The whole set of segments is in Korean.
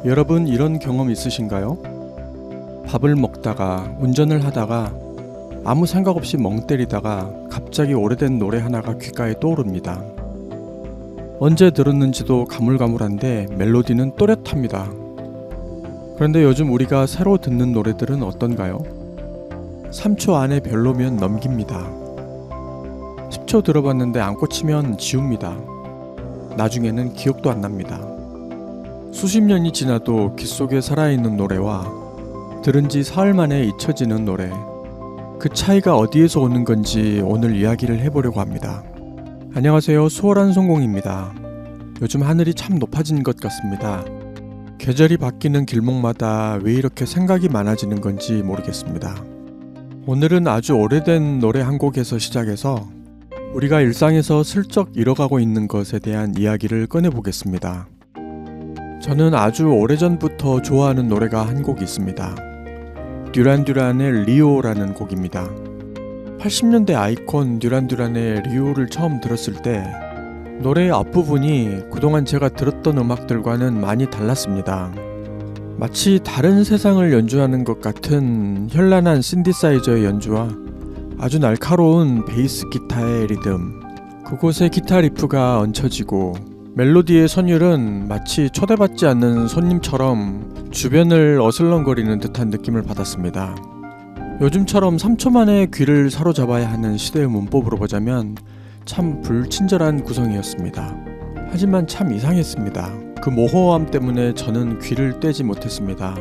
여러분 이런 경험 있으신가요? 밥을 먹다가 운전을 하다가 아무 생각 없이 멍 때리다가 갑자기 오래된 노래 하나가 귓가에 떠오릅니다. 언제 들었는지도 가물가물한데 멜로디는 또렷합니다. 그런데 요즘 우리가 새로 듣는 노래들은 어떤가요? 3초 안에 별로면 넘깁니다. 10초 들어봤는데 안 꽂히면 지웁니다. 나중에는 기억도 안 납니다. 수십 년이 지나도 귓속에 살아있는 노래와 들은 지 사흘 만에 잊혀지는 노래, 그 차이가 어디에서 오는 건지 오늘 이야기를 해보려고 합니다. 안녕하세요. 수월한 성공입니다. 요즘 하늘이 참 높아진 것 같습니다. 계절이 바뀌는 길목마다 왜 이렇게 생각이 많아지는 건지 모르겠습니다. 오늘은 아주 오래된 노래 한 곡에서 시작해서 우리가 일상에서 슬쩍 잃어가고 있는 것에 대한 이야기를 꺼내보겠습니다. 저는 아주 오래전부터 좋아하는 노래가 한 곡 있습니다. 듀란듀란의 리오라는 곡입니다. 80년대 아이콘 듀란듀란의 리오를 처음 들었을 때 노래의 앞부분이 그동안 제가 들었던 음악들과는 많이 달랐습니다. 마치 다른 세상을 연주하는 것 같은 현란한 신디사이저의 연주와 아주 날카로운 베이스 기타의 리듬, 그곳에 기타 리프가 얹혀지고 멜로디의 선율은 마치 초대받지 않는 손님처럼 주변을 어슬렁거리는 듯한 느낌을 받았습니다. 요즘처럼 3초 만에 귀를 사로잡아야 하는 시대의 문법으로 보자면 참 불친절한 구성이었습니다. 하지만 참 이상했습니다. 그 모호함 때문에 저는 귀를 떼지 못했습니다.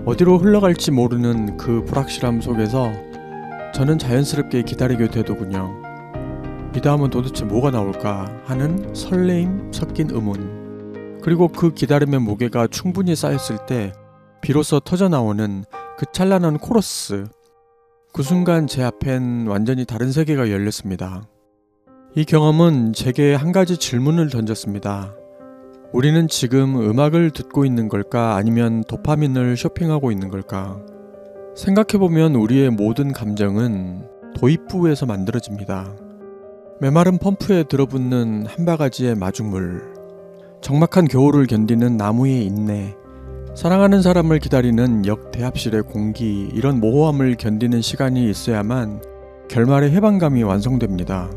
어디로 흘러갈지 모르는 그 불확실함 속에서 저는 자연스럽게 기다리게 되더군요. 이 다음은 도대체 뭐가 나올까 하는 설레임 섞인 의문, 그리고 그 기다림의 무게가 충분히 쌓였을 때 비로소 터져나오는 그 찬란한 코러스. 그 순간 제 앞엔 완전히 다른 세계가 열렸습니다. 이 경험은 제게 한 가지 질문을 던졌습니다. 우리는 지금 음악을 듣고 있는 걸까? 아니면 도파민을 쇼핑하고 있는 걸까? 생각해보면 우리의 모든 감정은 도입부에서 만들어집니다. 메마른 펌프에 들어붙는 한 바가지의 마중물, 적막한 겨울을 견디는 나무의 인내, 사랑하는 사람을 기다리는 역 대합실의 공기, 이런 모호함을 견디는 시간이 있어야만 결말의 해방감이 완성됩니다.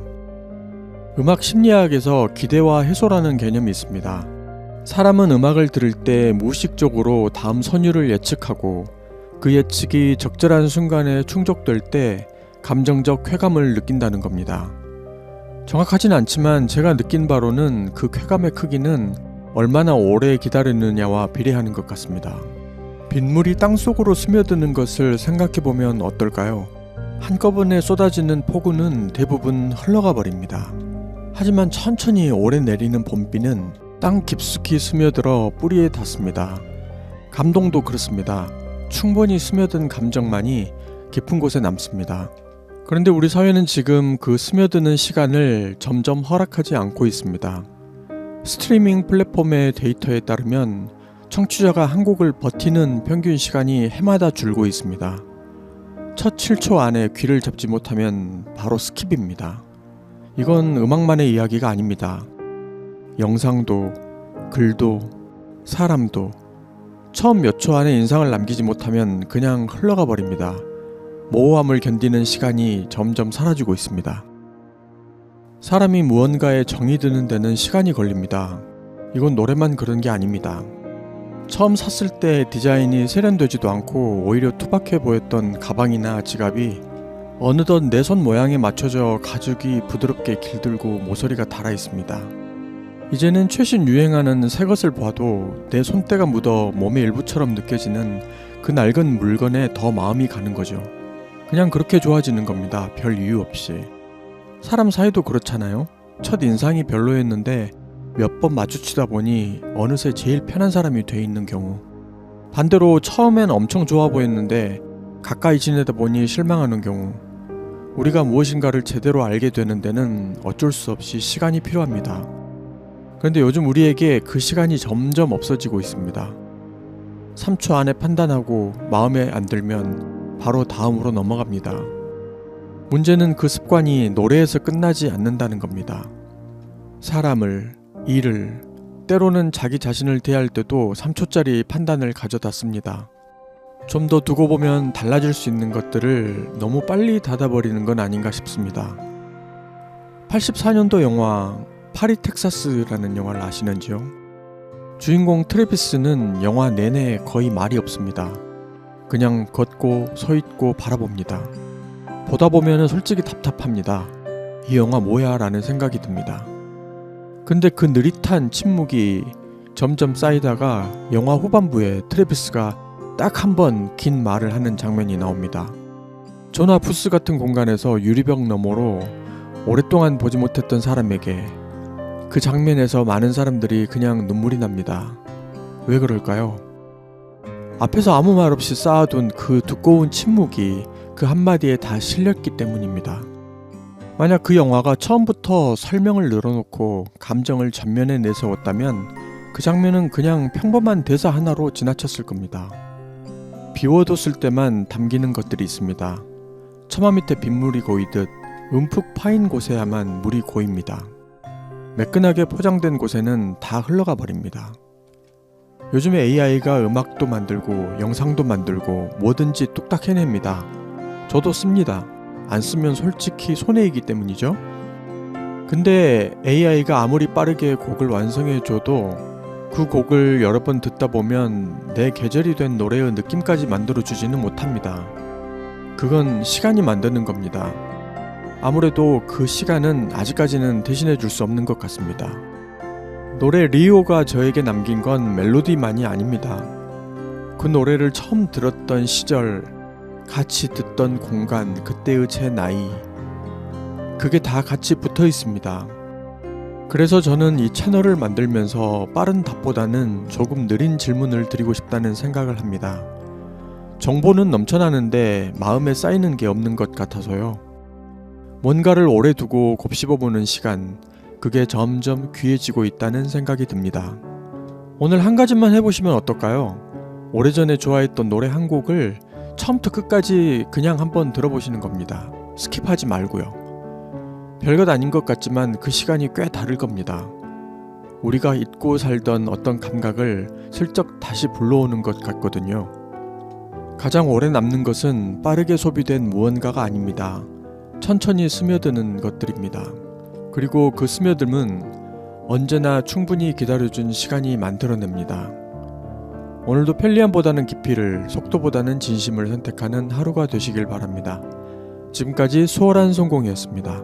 음악 심리학에서 기대와 해소라는 개념이 있습니다. 사람은 음악을 들을 때 무의식적으로 다음 선율을 예측하고 그 예측이 적절한 순간에 충족될 때 감정적 쾌감을 느낀다는 겁니다. 정확하진 않지만 제가 느낀 바로는 그 쾌감의 크기는 얼마나 오래 기다리느냐와 비례하는 것 같습니다. 빗물이 땅속으로 스며드는 것을 생각해보면 어떨까요? 한꺼번에 쏟아지는 폭우는 대부분 흘러가 버립니다. 하지만 천천히 오래 내리는 봄비는 땅 깊숙이 스며들어 뿌리에 닿습니다. 감동도 그렇습니다. 충분히 스며든 감정만이 깊은 곳에 남습니다. 그런데 우리 사회는 지금 그 스며드는 시간을 점점 허락하지 않고 있습니다. 스트리밍 플랫폼의 데이터에 따르면 청취자가 한 곡을 버티는 평균 시간이 해마다 줄고 있습니다. 첫 7초 안에 귀를 잡지 못하면 바로 스킵입니다. 이건 음악만의 이야기가 아닙니다. 영상도, 글도, 사람도 처음 몇 초 안에 인상을 남기지 못하면 그냥 흘러가 버립니다. 모호함을 견디는 시간이 점점 사라지고 있습니다. 사람이 무언가에 정이 드는 데는 시간이 걸립니다. 이건 노래만 그런 게 아닙니다. 처음 샀을 때 디자인이 세련되지도 않고 오히려 투박해 보였던 가방이나 지갑이 어느덧 내 손 모양에 맞춰져 가죽이 부드럽게 길들고 모서리가 닳아 있습니다. 이제는 최신 유행하는 새 것을 봐도 내 손때가 묻어 몸의 일부처럼 느껴지는 그 낡은 물건에 더 마음이 가는 거죠. 그냥 그렇게 좋아지는 겁니다. 별 이유 없이. 사람 사이도 그렇잖아요. 첫 인상이 별로였는데 몇 번 마주치다 보니 어느새 제일 편한 사람이 돼 있는 경우, 반대로 처음엔 엄청 좋아 보였는데 가까이 지내다 보니 실망하는 경우, 우리가 무엇인가를 제대로 알게 되는 데는 어쩔 수 없이 시간이 필요합니다. 그런데 요즘 우리에게 그 시간이 점점 없어지고 있습니다. 3초 안에 판단하고 마음에 안 들면 바로 다음으로 넘어갑니다. 문제는 그 습관이 노래에서 끝나지 않는다는 겁니다. 사람을, 일을, 때로는 자기 자신을 대할 때도 3초짜리 판단을 가져다 씁니다. 좀 더 두고 보면 달라질 수 있는 것들을 너무 빨리 닫아버리는 건 아닌가 싶습니다. 84년도 영화 파리 텍사스라는 영화를 아시는지요? 주인공 트래비스는 영화 내내 거의 말이 없습니다. 그냥 걷고 서 있고 바라봅니다. 보다 보면 솔직히 답답합니다. 이 영화 뭐야 라는 생각이 듭니다. 근데 그 느릿한 침묵이 점점 쌓이다가 영화 후반부에 트래비스가 딱 한 번 긴 말을 하는 장면이 나옵니다. 저나 부스 같은 공간에서 유리벽 너머로 오랫동안 보지 못했던 사람에게 그 장면에서 많은 사람들이 그냥 눈물이 납니다. 왜 그럴까요? 앞에서 아무 말 없이 쌓아둔 그 두꺼운 침묵이 그 한마디에 다 실렸기 때문입니다. 만약 그 영화가 처음부터 설명을 늘어놓고 감정을 전면에 내세웠다면 그 장면은 그냥 평범한 대사 하나로 지나쳤을 겁니다. 비워뒀을 때만 담기는 것들이 있습니다. 처마 밑에 빗물이 고이듯 움푹 파인 곳에야만 물이 고입니다. 매끈하게 포장된 곳에는 다 흘러가 버립니다. 요즘에 AI가 음악도 만들고 영상도 만들고 뭐든지 뚝딱 해냅니다. 저도 씁니다. 안 쓰면 솔직히 손해이기 때문이죠. 근데 AI가 아무리 빠르게 곡을 완성해줘도 그 곡을 여러 번 듣다 보면 내 계절이 된 노래의 느낌까지 만들어주지는 못합니다. 그건 시간이 만드는 겁니다. 아무래도 그 시간은 아직까지는 대신해줄 수 없는 것 같습니다. 노래 리오가 저에게 남긴 건 멜로디만이 아닙니다. 그 노래를 처음 들었던 시절, 같이 듣던 공간, 그때의 제 나이, 그게 다 같이 붙어 있습니다. 그래서 저는 이 채널을 만들면서 빠른 답보다는 조금 느린 질문을 드리고 싶다는 생각을 합니다. 정보는 넘쳐나는데 마음에 쌓이는 게 없는 것 같아서요. 뭔가를 오래 두고 곱씹어보는 시간, 그게 점점 귀해지고 있다는 생각이 듭니다. 오늘 한 가지만 해보시면 어떨까요? 오래전에 좋아했던 노래 한 곡을 처음부터 끝까지 그냥 한번 들어보시는 겁니다. 스킵하지 말고요. 별것 아닌 것 같지만 그 시간이 꽤 다를 겁니다. 우리가 잊고 살던 어떤 감각을 슬쩍 다시 불러오는 것 같거든요. 가장 오래 남는 것은 빠르게 소비된 무언가가 아닙니다. 천천히 스며드는 것들입니다. 그리고 그 스며듦은 언제나 충분히 기다려준 시간이 만들어냅니다. 오늘도 편리함보다는 깊이를, 속도보다는 진심을 선택하는 하루가 되시길 바랍니다. 지금까지 수월한 성공이었습니다.